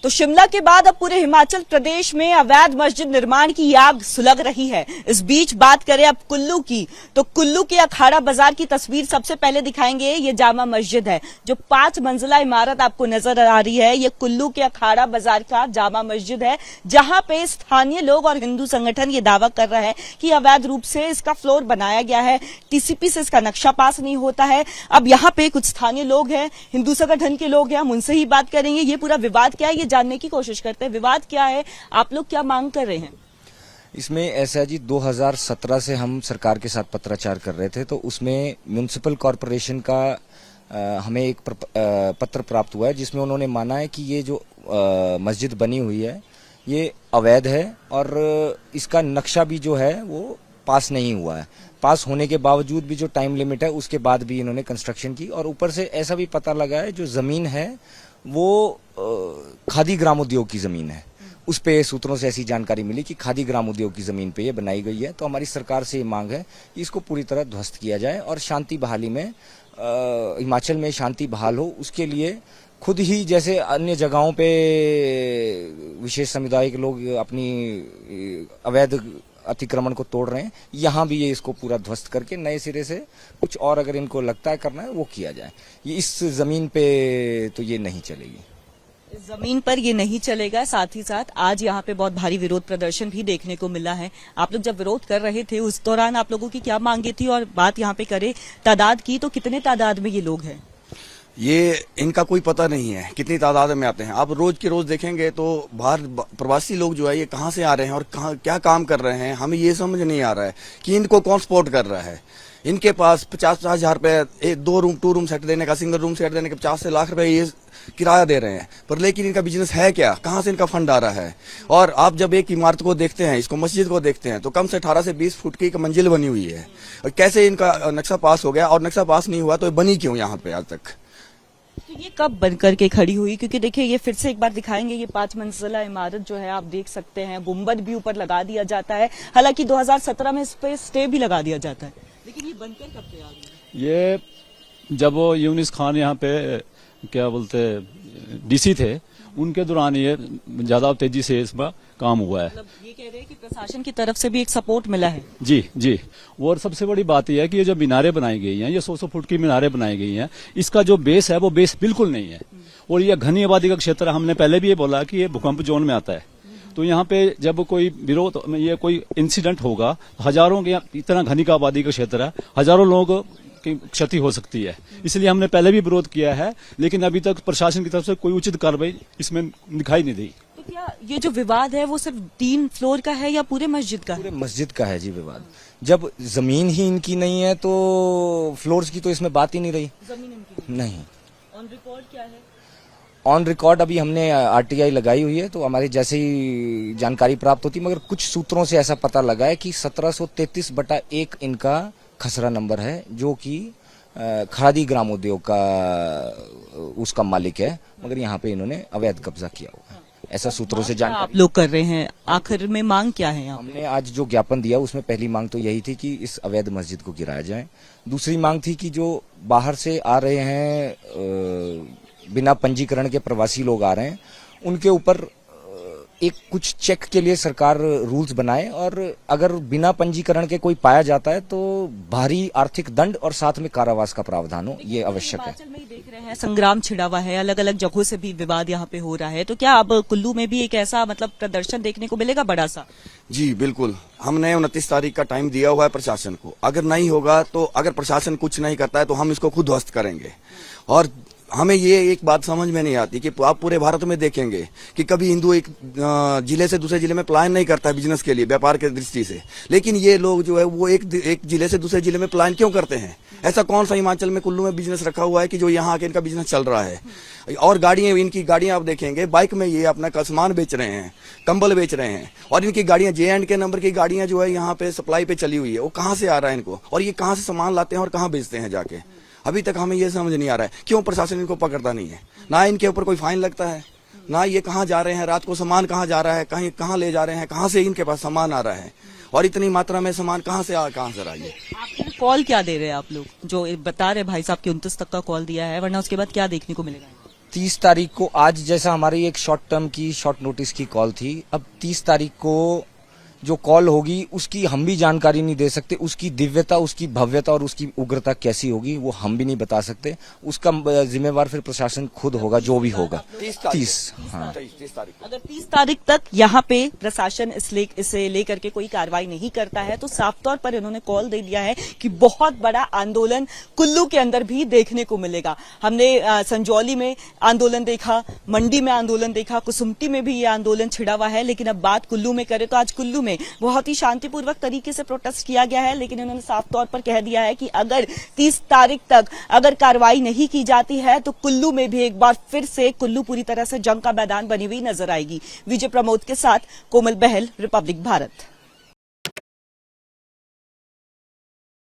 तो शिमला के बाद अब पूरे हिमाचल प्रदेश में अवैध मस्जिद निर्माण की आग सुलग रही है। इस बीच बात करें अब कुल्लू की, तो कुल्लू के अखाड़ा बाजार की तस्वीर सबसे पहले दिखाएंगे। ये जामा मस्जिद है, जो 5 मंजिला इमारत आपको नजर आ रही है। ये कुल्लू के अखाड़ा बाजार का जामा मस्जिद है, जहां पे स्थानीय लोग और हिंदू संगठन ये दावा कर रहा है कि अवैध रूप से इसका फ्लोर बनाया गया है, टीसीपी से इसका नक्शा पास नहीं होता है। अब यहाँ पे कुछ स्थानीय लोग हैं, हिंदू संगठन के लोग हैं, हम उनसे ही बात करेंगे। ये पूरा विवाद क्या है ये जानने की कोशिश करते हैं। विवाद क्या है, आप लोग क्या मांग कर रहे हैं? इसमें ऐसा है जी, 2017 से हम सरकार के साथ पत्राचार कर रहे थे, तो उसमें म्युनिसिपल कॉरपोरेशन का हमें एक पत्र प्राप्त हुआ है, जिसमें उन्होंने माना है कि ये जो मस्जिद बनी हुई है ये अवैध है और इसका नक्शा भी जो है वो पास नहीं हुआ है। पास होने के बावजूद भी जो टाइम लिमिट है उसके बाद भी इन्होंने कंस्ट्रक्शन की, और ऊपर से ऐसा भी पता लगा है जो जमीन है वो खादी ग्राम उद्योग की जमीन है। उस पे सूत्रों से ऐसी जानकारी मिली कि खादी ग्राम उद्योग की जमीन पे ये बनाई गई है। तो हमारी सरकार से ये मांग है कि इसको पूरी तरह ध्वस्त किया जाए और शांति बहाली में, हिमाचल में शांति बहाल हो, उसके लिए खुद ही जैसे अन्य जगहों पे विशेष समुदाय के लोग अपनी अवैध अतिक्रमण को तोड़ रहे हैं, यहाँ भी ये इसको पूरा ध्वस्त करके नए सिरे से कुछ और अगर इनको लगता है करना है वो किया जाए। ये इस जमीन पे तो ये नहीं चलेगी, इस जमीन पर ये नहीं चलेगा। साथ ही साथ आज यहाँ पे बहुत भारी विरोध प्रदर्शन भी देखने को मिला है। आप लोग जब विरोध कर रहे थे उस दौरान आप लोगों की क्या मांगे थी, और बात यहाँ पे करें तादाद की तो कितने तादाद में ये लोग हैं? ये इनका कोई पता नहीं है कितनी तादाद में आते हैं। आप रोज के रोज देखेंगे तो बाहर प्रवासी लोग जो है ये कहाँ से आ रहे हैं और कहाँ क्या काम कर रहे हैं, हमें ये समझ नहीं आ रहा है कि इनको कौन सपोर्ट कर रहा है। इनके पास 50-50 हजार रुपए 2 रूम सेट देने का, सिंगल रूम सेट देने के 50 से लाख रुपए ये किराया दे रहे हैं, पर लेकिन इनका बिजनेस है क्या, कहाँ से इनका फंड आ रहा है? और आप जब एक इमारत को देखते हैं, इसको मस्जिद को देखते हैं, तो कम से 18 से 20 फुट की एक मंजिल बनी हुई है, और कैसे इनका नक्शा पास हो गया, और नक्शा पास नहीं हुआ तो बनी क्यों यहाँ पे आज तक? तो ये कब बन करके खड़ी हुई? क्योंकि देखिए ये फिर से एक बार दिखाएंगे, ये 5 मंजिला इमारत जो है आप देख सकते हैं, गुंबद भी ऊपर लगा दिया जाता है। हालांकि 2017 में इस पे स्टे भी लगा दिया जाता है, लेकिन ये बनकर कब तैयार हुआ? ये जब वो यूनिस खान यहाँ पे क्या बोलते डीसी थे, उनके दौरान ये ज्यादा तेजी से इसमें काम हुआ है। मतलब ये कह रहे हैं कि प्रशासन की तरफ से भी एक सपोर्ट मिला है। जी जी, और सबसे बड़ी बात यह है कि ये जो मीनारें बनाई गई हैं, ये 100-100 फुट की मीनारें बनाई गई हैं, इसका जो बेस है वो बेस बिल्कुल नहीं है। और ये घनी आबादी का क्षेत्र है, हमने पहले भी ये बोला कि ये भूकंप जोन में आता है। तो यहाँ पे जब कोई विरोध में ये कोई इंसिडेंट होगा, हजारों के इतना घनी का आबादी का क्षेत्र है, हजारों लोगों की क्षति हो सकती है। इसलिए हमने पहले भी विरोध किया है, लेकिन अभी तक प्रशासन की तरफ से कोई उचित कार्रवाई इसमें दिखाई नहीं दी। तो क्या ये जो विवाद है वो सिर्फ 3 फ्लोर का है या पूरे मस्जिद का है? पूरे मस्जिद का है जी विवाद। जब जमीन ही इनकी नहीं है तो फ्लोर्स की तो इसमें बात ही नहीं रही। जमीन इनकी नहीं। ऑन रिकॉर्ड क्या है? ऑन रिकॉर्ड अभी हमने आरटीआई लगाई हुई है, तो हमारी जैसे ही जानकारी प्राप्त होती, मगर कुछ सूत्रों से ऐसा पता लगा है कि 1733/1 इनका खसरा नंबर है, जो कि खादी ग्राम उद्योग का उसका मालिक है, मगर यहाँ पे इन्होंने अवैध कब्जा किया हुआ है, ऐसा सूत्रों से जानकारी आप लोग कर रहे हैं। आखिर में मांग क्या है? हमने आज जो ज्ञापन दिया उसमें पहली मांग तो यही थी कि इस अवैध मस्जिद को गिराया जाए। दूसरी मांग थी कि जो बाहर से आ रहे हैं बिना पंजीकरण के प्रवासी लोग आ रहे हैं, उनके ऊपर एक कुछ चेक के लिए सरकार रूल्स बनाए, और अगर बिना पंजीकरण के कोई पाया जाता है तो भारी आर्थिक दंड और साथ में कारावास का प्रावधान हो, ये आवश्यक है। हिमाचल में ही देख रहे हैं संग्राम छिड़ा हुआ है, अलग अलग जगहों से भी विवाद यहाँ पे हो रहा है, तो क्या अब कुल्लू में भी एक ऐसा मतलब प्रदर्शन देखने को मिलेगा बड़ा सा? जी बिल्कुल, हमने 29 तारीख का टाइम दिया हुआ है प्रशासन को। अगर नहीं होगा तो, अगर प्रशासन कुछ नहीं करता है तो हम इसको खुद ध्वस्त करेंगे। और हमें ये एक बात समझ में नहीं आती कि आप पूरे भारत में देखेंगे कि कभी हिंदू एक जिले से दूसरे जिले में पलायन नहीं करता है बिजनेस के लिए, व्यापार के दृष्टि से, लेकिन ये लोग जो है वो एक जिले से दूसरे जिले में पलायन क्यों करते हैं? ऐसा कौन सा हिमाचल में कुल्लू में बिजनेस रखा हुआ है कि जो यहाँ आके इनका बिजनेस चल रहा है? और गाड़ियां, इनकी गाड़ियां आप देखेंगे, बाइक में ये अपना सामान बेच रहे हैं, कंबल बेच रहे हैं, और इनकी गाड़ियां J&K नंबर की गाड़ियां जो है यहाँ पे सप्लाई पे चली हुई है, वो कहाँ से आ रहा है इनको, और ये कहाँ से सामान लाते हैं और कहाँ बेचते हैं जाके? अभी तक हमें ये समझ नहीं आ रहा है क्यों प्रशासन इनको पकड़ता नहीं है। ना इनके ऊपर कोई फाइन लगता है, ना ये कहाँ जा रहे हैं, रात को सामान कहाँ जा रहा है, कहाँ ले जा रहे हैं, कहाँ से इनके पास सामान आ रहा है, और इतनी मात्रा में सामान कहाँ से रहा है? आप कॉल क्या दे रहे हैं आप लोग? जो बता रहे भाई साहब कि 29 तक का कॉल दिया है, वरना उसके बाद क्या देखने को मिलेगा? 30 तारीख को, आज जैसा हमारी एक शॉर्ट नोटिस की कॉल थी, अब 30 तारीख को जो कॉल होगी उसकी हम भी जानकारी नहीं दे सकते। उसकी दिव्यता, उसकी भव्यता और उसकी उग्रता कैसी होगी वो हम भी नहीं बता सकते। उसका जिम्मेवार फिर प्रशासन खुद होगा, जो भी होगा। 30 तारीख अगर 30 तारीख तक यहाँ पे प्रशासन इसे लेकर के कोई कार्रवाई नहीं करता है तो साफ तौर पर इन्होंने कॉल दे दिया है कि बहुत बड़ा आंदोलन कुल्लू के अंदर भी देखने को मिलेगा। हमने संजौली में आंदोलन देखा, मंडी में आंदोलन देखा, कुसुम्पटी में भी ये आंदोलन छिड़ा हुआ है, लेकिन अब बात कुल्लू में करें तो आज कुल्लू में बहुत ही शांतिपूर्वक तरीके से प्रोटेस्ट किया गया है। लेकिन इन्होंने साफ तौर पर कह दिया है कि अगर 30 तारीख तक अगर कार्रवाई नहीं की जाती है तो कुल्लू में भी एक बार फिर से कुल्लू पूरी तरह से जंग का मैदान बनी हुई नजर आएगी। विजय प्रमोद के साथ कोमल बहल, रिपब्लिक भारत।